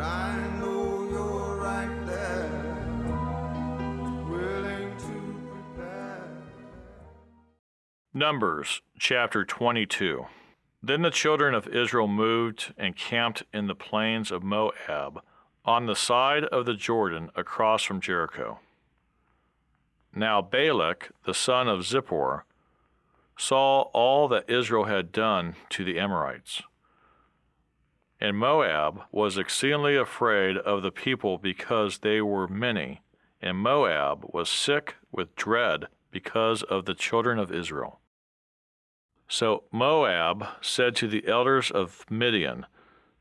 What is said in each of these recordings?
but I know you're right there, willing to prepare. Numbers chapter 22. Then the children of Israel moved and camped in the plains of Moab, on the side of the Jordan across from Jericho. Now Balak, the son of Zippor, saw all that Israel had done to the Amorites. And Moab was exceedingly afraid of the people because they were many, and Moab was sick with dread because of the children of Israel. So Moab said to the elders of Midian,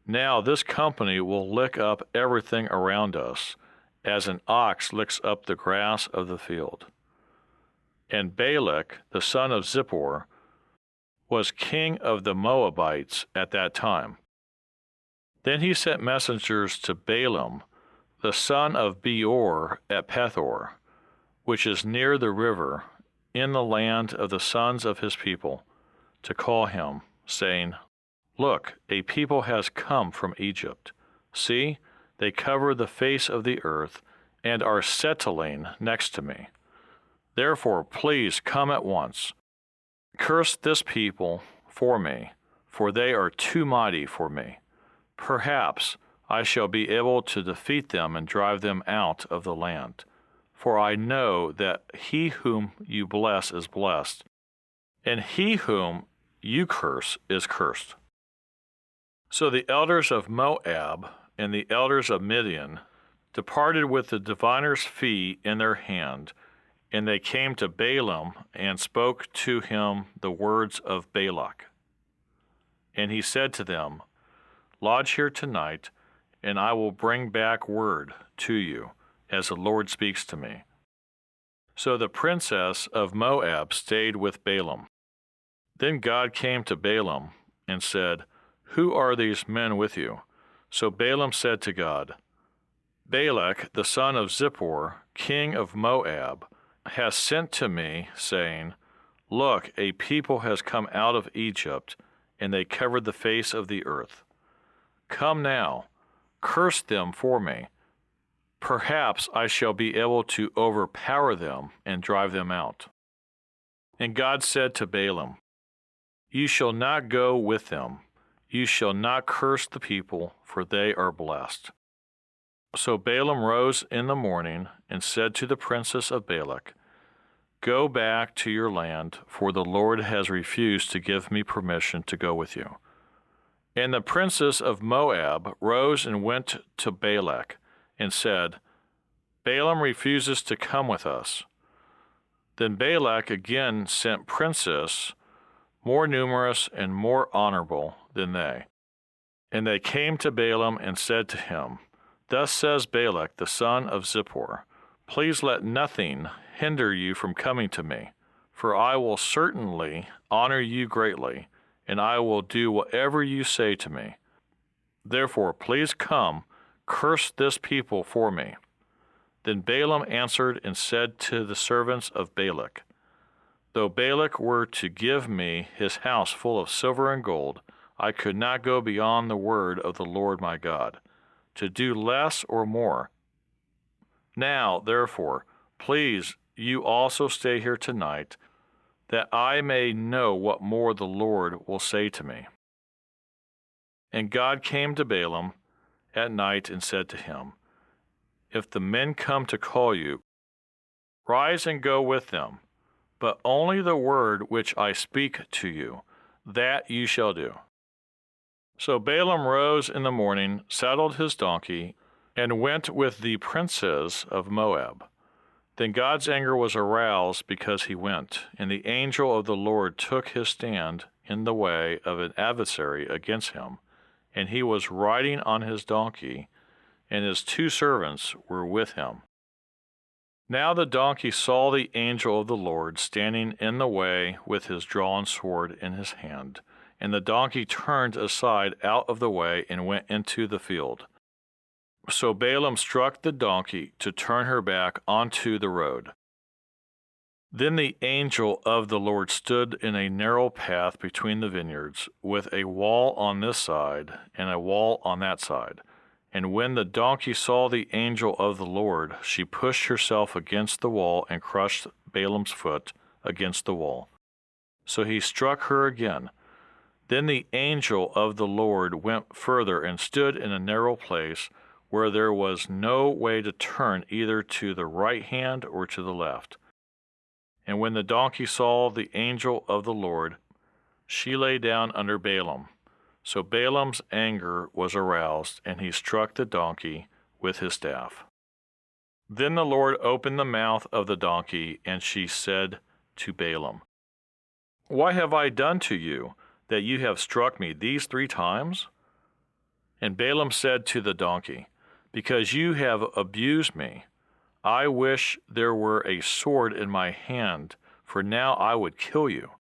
"Now this company will lick up everything around us, as an ox licks up the grass of the field." And Balak, the son of Zippor, was king of the Moabites at that time. Then he sent messengers to Balaam, the son of Beor at Pethor, which is near the river, in the land of the sons of his people, to call him, saying, "Look, a people has come from Egypt. See, they cover the face of the earth and are settling next to me. Therefore, please come at once. Curse this people for me, for they are too mighty for me. Perhaps I shall be able to defeat them and drive them out of the land. For I know that he whom you bless is blessed, and he whom you curse is cursed." So the elders of Moab and the elders of Midian departed with the diviner's fee in their hand, and they came to Balaam and spoke to him the words of Balak. And he said to them, "Lodge here tonight, and I will bring back word to you, as the Lord speaks to me." So the princess of Moab stayed with Balaam. Then God came to Balaam and said, "Who are these men with you?" So Balaam said to God, "Balak, the son of Zippor, king of Moab, has sent to me, saying, 'Look, a people has come out of Egypt, and they covered the face of the earth. Come now, curse them for me. Perhaps I shall be able to overpower them and drive them out.' And God said to Balaam, 'You shall not go with them. You shall not curse the people, for they are blessed.' So Balaam rose in the morning and said to the princess of Balak, 'Go back to your land, for the Lord has refused to give me permission to go with you.' And the princess of Moab rose and went to Balak and said, 'Balaam refuses to come with us.' Then Balak again sent princes more numerous and more honorable than they. And they came to Balaam and said to him, 'Thus says Balak, the son of Zippor, please let nothing hinder you from coming to me, for I will certainly honor you greatly, and I will do whatever you say to me. Therefore, please come, curse this people for me.' Then Balaam answered and said to the servants of Balak, 'Though Balak were to give me his house full of silver and gold, I could not go beyond the word of the Lord my God, to do less or more. Now, therefore, please you also stay here tonight, that I may know what more the Lord will say to me.' And God came to Balaam at night and said to him, 'If the men come to call you, rise and go with them, but only the word which I speak to you, that you shall do.' So Balaam rose in the morning, saddled his donkey, and went with the princes of Moab. Then God's anger was aroused because he went, and the angel of the Lord took his stand in the way of an adversary against him, and he was riding on his donkey, and his 2 servants were with him. Now the donkey saw the angel of the Lord standing in the way with his drawn sword in his hand, and the donkey turned aside out of the way and went into the field. So Balaam struck the donkey to turn her back onto the road. Then the angel of the Lord stood in a narrow path between the vineyards, with a wall on this side and a wall on that side. And when the donkey saw the angel of the Lord, she pushed herself against the wall and crushed Balaam's foot against the wall. So he struck her again. Then the angel of the Lord went further and stood in a narrow place where there was no way to turn either to the right hand or to the left. And when the donkey saw the angel of the Lord, she lay down under Balaam. So Balaam's anger was aroused, and he struck the donkey with his staff. Then the Lord opened the mouth of the donkey, and she said to Balaam, "Why have I done to you, that you have struck me these 3 times? And Balaam said to the donkey, Because you have abused me, I wish there were a sword in my hand, for now I would kill you.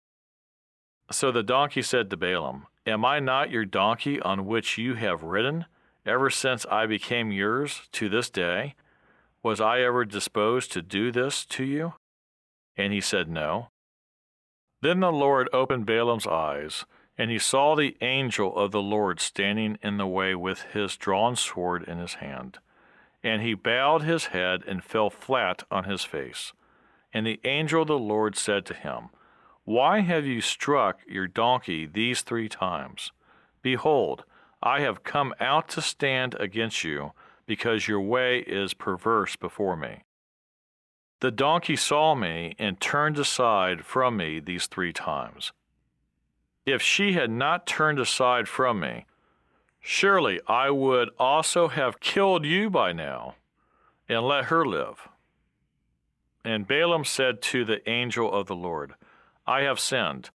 So the donkey said to Balaam, Am I not your donkey on which you have ridden, ever since I became yours to this day? Was I ever disposed to do this to you? And he said, No. Then the Lord opened Balaam's eyes, and he saw the angel of the Lord standing in the way with his drawn sword in his hand. And he bowed his head and fell flat on his face. And the angel of the Lord said to him, Why have you struck your donkey these 3 times? Behold, I have come out to stand against you, because your way is perverse before me. The donkey saw me and turned aside from me these 3 times. If she had not turned aside from me, surely I would also have killed you by now, and let her live. And Balaam said to the angel of the Lord, I have sinned,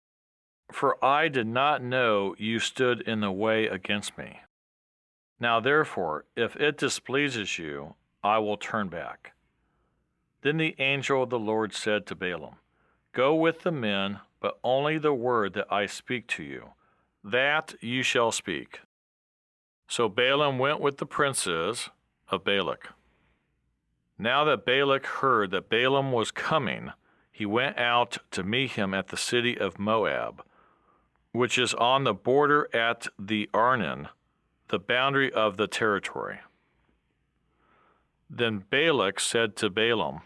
for I did not know you stood in the way against me. Now therefore, if it displeases you, I will turn back. Then the angel of the Lord said to Balaam, Go with the men, but only the word that I speak to you, that you shall speak. So Balaam went with the princes of Balak. Now that Balak heard that Balaam was coming, he went out to meet him at the city of Moab, which is on the border at the Arnon, the boundary of the territory. Then Balak said to Balaam,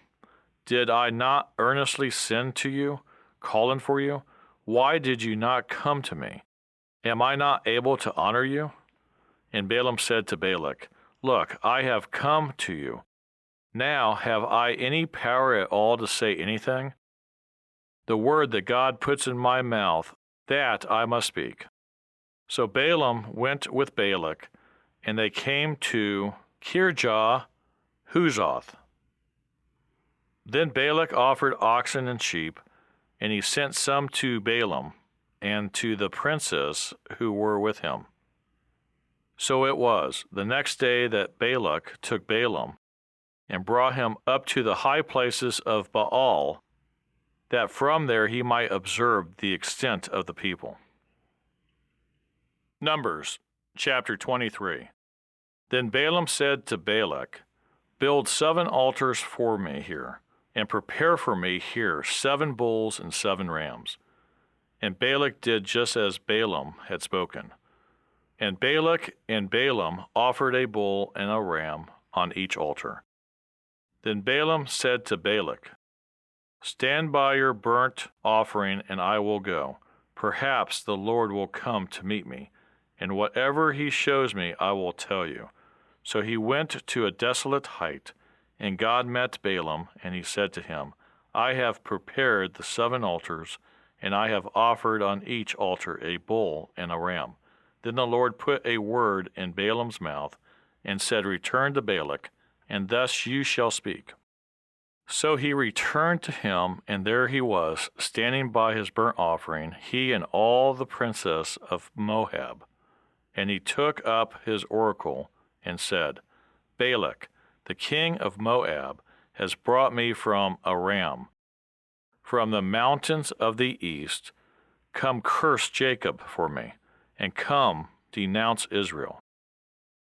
Did I not earnestly send to you, calling for you? Why did you not come to me? Am I not able to honor you? And Balaam said to Balak, Look, I have come to you. Now have I any power at all to say anything? The word that God puts in my mouth, that I must speak. So Balaam went with Balak, and they came to Kirjah Huzoth. Then Balak offered oxen and sheep, and he sent some to Balaam and to the princes who were with him. So it was the next day that Balak took Balaam and brought him up to the high places of Baal, that from there he might observe the extent of the people. Numbers chapter 23. Then Balaam said to Balak, Build 7 altars for me here, and prepare for me here 7 bulls and 7 rams. And Balak did just as Balaam had spoken. And Balak and Balaam offered a bull and a ram on each altar. Then Balaam said to Balak, Stand by your burnt offering, and I will go. Perhaps the Lord will come to meet me, and whatever he shows me I will tell you. So he went to a desolate height, and God met Balaam, and he said to him, I have prepared the 7 altars, and I have offered on each altar a bull and a ram. Then the Lord put a word in Balaam's mouth, and said, Return to Balak, and thus you shall speak. So he returned to him, and there he was, standing by his burnt offering, he and all the princes of Moab. And he took up his oracle, and said, Balak, the king of Moab, has brought me from Aram, from the mountains of the east. Come curse Jacob for me, and come denounce Israel.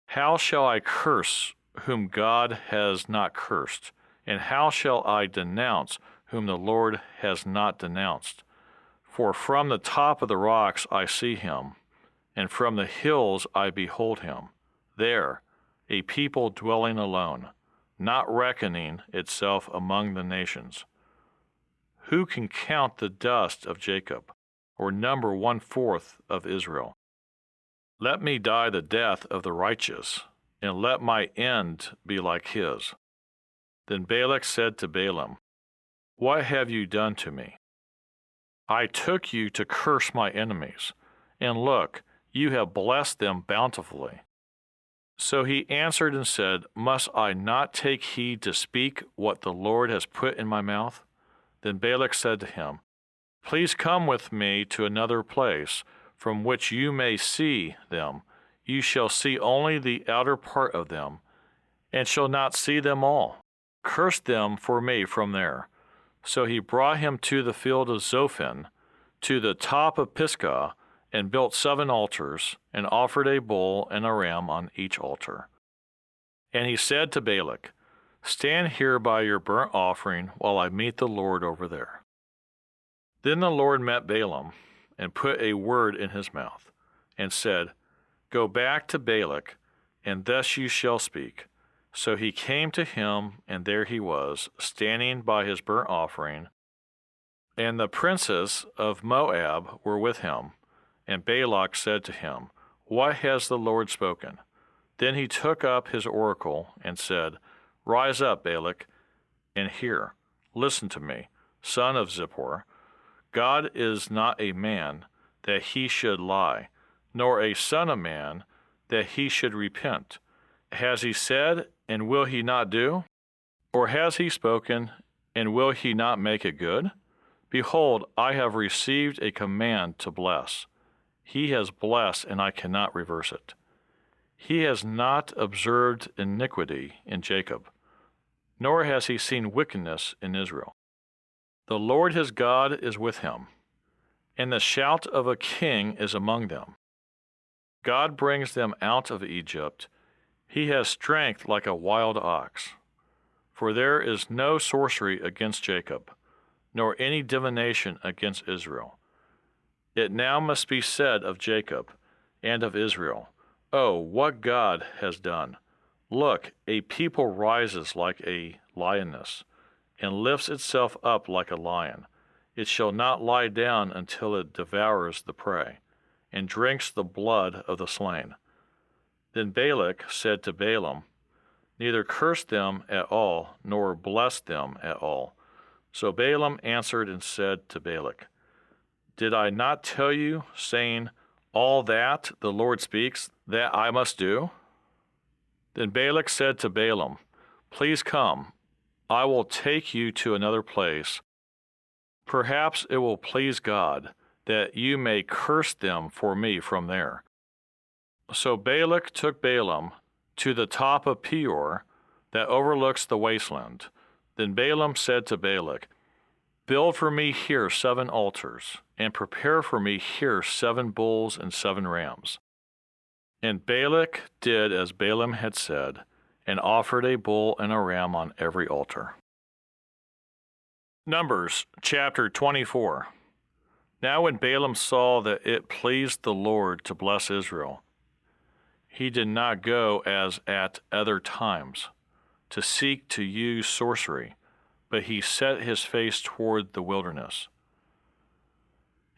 How shall I curse whom God has not cursed? And how shall I denounce whom the Lord has not denounced? For from the top of the rocks I see him, and from the hills I behold him. There a people dwelling alone, not reckoning itself among the nations. Who can count the dust of Jacob, or number 1/4 of Israel? Let me die the death of the righteous, and let my end be like his. Then Balak said to Balaam, What have you done to me? I took you to curse my enemies, and look, you have blessed them bountifully. So he answered and said, Must I not take heed to speak what the Lord has put in my mouth? Then Balak said to him, Please come with me to another place, from which you may see them. You shall see only the outer part of them, and shall not see them all. Curse them for me from there. So he brought him to the field of Zophim, to the top of Pisgah, and built 7 altars, and offered a bull and a ram on each altar. And he said to Balak, Stand here by your burnt offering while I meet the Lord over there. Then the Lord met Balaam, and put a word in his mouth, and said, Go back to Balak, and thus you shall speak. So he came to him, and there he was, standing by his burnt offering, and the princes of Moab were with him. And Balak said to him, What has the Lord spoken? Then he took up his oracle and said, Rise up, Balak, and hear. Listen to me, son of Zippor. God is not a man that he should lie, nor a son of man that he should repent. Has he said, and will he not do? Or has he spoken, and will he not make it good? Behold, I have received a command to bless. He has blessed, and I cannot reverse it. He has not observed iniquity in Jacob, nor has he seen wickedness in Israel. The Lord his God is with him, and the shout of a king is among them. God brings them out of Egypt. He has strength like a wild ox. For there is no sorcery against Jacob, nor any divination against Israel. It now must be said of Jacob and of Israel, Oh, what God has done! Look, a people rises like a lioness, and lifts itself up like a lion. It shall not lie down until it devours the prey, and drinks the blood of the slain. Then Balak said to Balaam, Neither curse them at all, nor bless them at all. So Balaam answered and said to Balak, Did I not tell you, saying, All that the Lord speaks, that I must do? Then Balak said to Balaam, Please come, I will take you to another place. Perhaps it will please God, that you may curse them for me from there. So Balak took Balaam to the top of Peor, that overlooks the wasteland. Then Balaam said to Balak, Build for me here 7 altars, and prepare for me here 7 bulls and 7 rams. And Balak did as Balaam had said, and offered a bull and a ram on every altar. Numbers chapter 24. Now when Balaam saw that it pleased the Lord to bless Israel, he did not go as at other times, to seek to use sorcery, but he set his face toward the wilderness.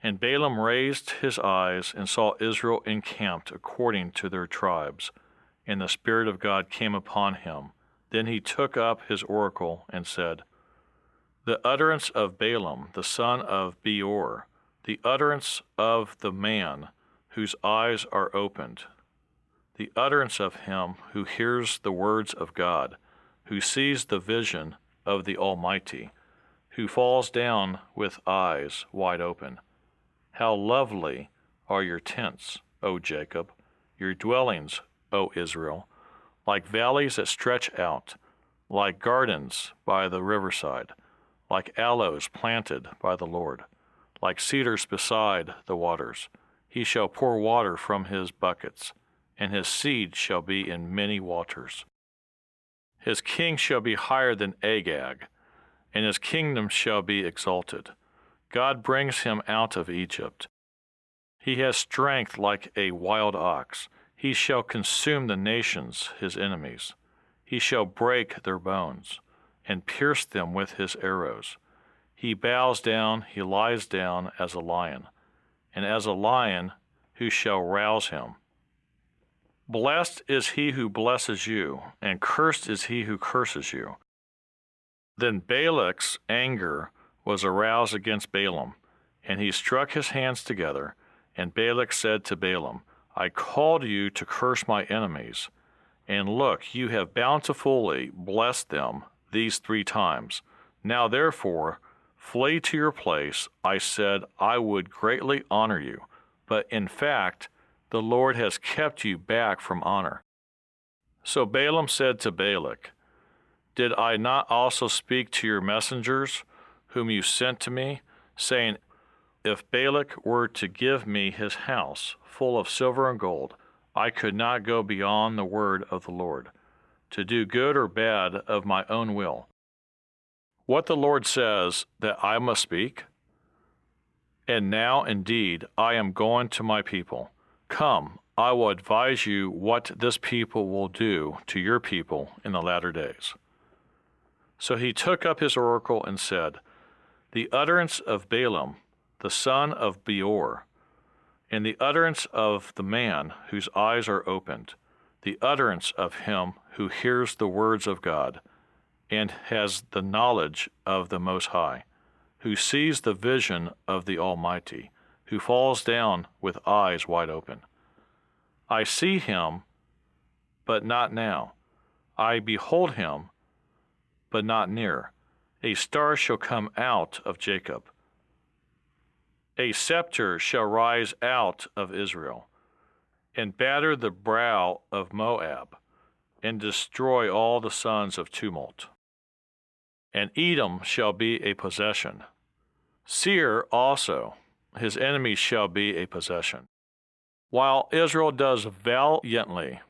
And Balaam raised his eyes and saw Israel encamped according to their tribes, and the Spirit of God came upon him. Then he took up his oracle and said, The utterance of Balaam, the son of Beor, the utterance of the man whose eyes are opened, the utterance of him who hears the words of God, who sees the vision of the Almighty, who falls down with eyes wide open. How lovely are your tents, O Jacob, your dwellings, O Israel, like valleys that stretch out, like gardens by the riverside, like aloes planted by the Lord, like cedars beside the waters. He shall pour water from his buckets, and his seed shall be in many waters. His king shall be higher than Agag, and his kingdom shall be exalted. God brings him out of Egypt. He has strength like a wild ox. He shall consume the nations, his enemies. He shall break their bones, and pierce them with his arrows. He bows down, he lies down as a lion, and as a lion, who shall rouse him? Blessed is he who blesses you, and cursed is he who curses you. Then Balak's anger was aroused against Balaam, and he struck his hands together, and Balak said to Balaam, I called you to curse my enemies, and look, you have bountifully blessed them these 3 times. Now therefore, flee to your place. I said I would greatly honor you, but in fact, the Lord has kept you back from honor. So Balaam said to Balak, Did I not also speak to your messengers, whom you sent to me, saying, If Balak were to give me his house full of silver and gold, I could not go beyond the word of the Lord, to do good or bad of my own will. What the Lord says that I must speak? And now, indeed, I am going to my people. Come, I will advise you what this people will do to your people in the latter days. So he took up his oracle and said, The utterance of Balaam, the son of Beor, and the utterance of the man whose eyes are opened, the utterance of him who hears the words of God, and has the knowledge of the Most High, who sees the vision of the Almighty, who falls down with eyes wide open. I see him, but not now. I behold him, but not near. A star shall come out of Jacob. A scepter shall rise out of Israel, and batter the brow of Moab, and destroy all the sons of tumult. And Edom shall be a possession. Seir also, his enemies, shall be a possession. While Israel does valiantly,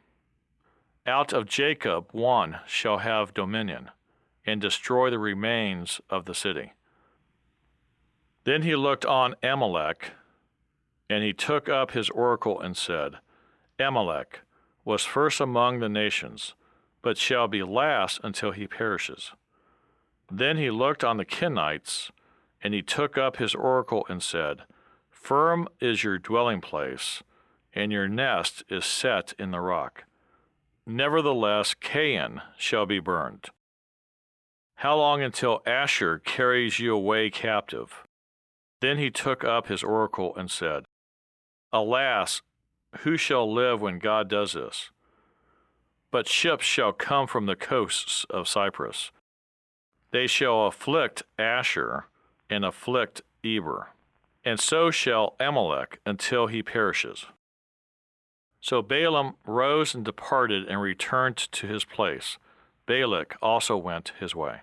out of Jacob one shall have dominion, and destroy the remains of the city. Then he looked on Amalek, and he took up his oracle and said, Amalek was first among the nations, but shall be last until he perishes. Then he looked on the Kenites, and he took up his oracle and said, Firm is your dwelling place, and your nest is set in the rock. Nevertheless, Cain shall be burned. How long until Asher carries you away captive? Then he took up his oracle and said, Alas, who shall live when God does this? But ships shall come from the coasts of Cyprus. They shall afflict Asher and afflict Eber, and so shall Amalek until he perishes. So Balaam rose and departed and returned to his place. Balak also went his way.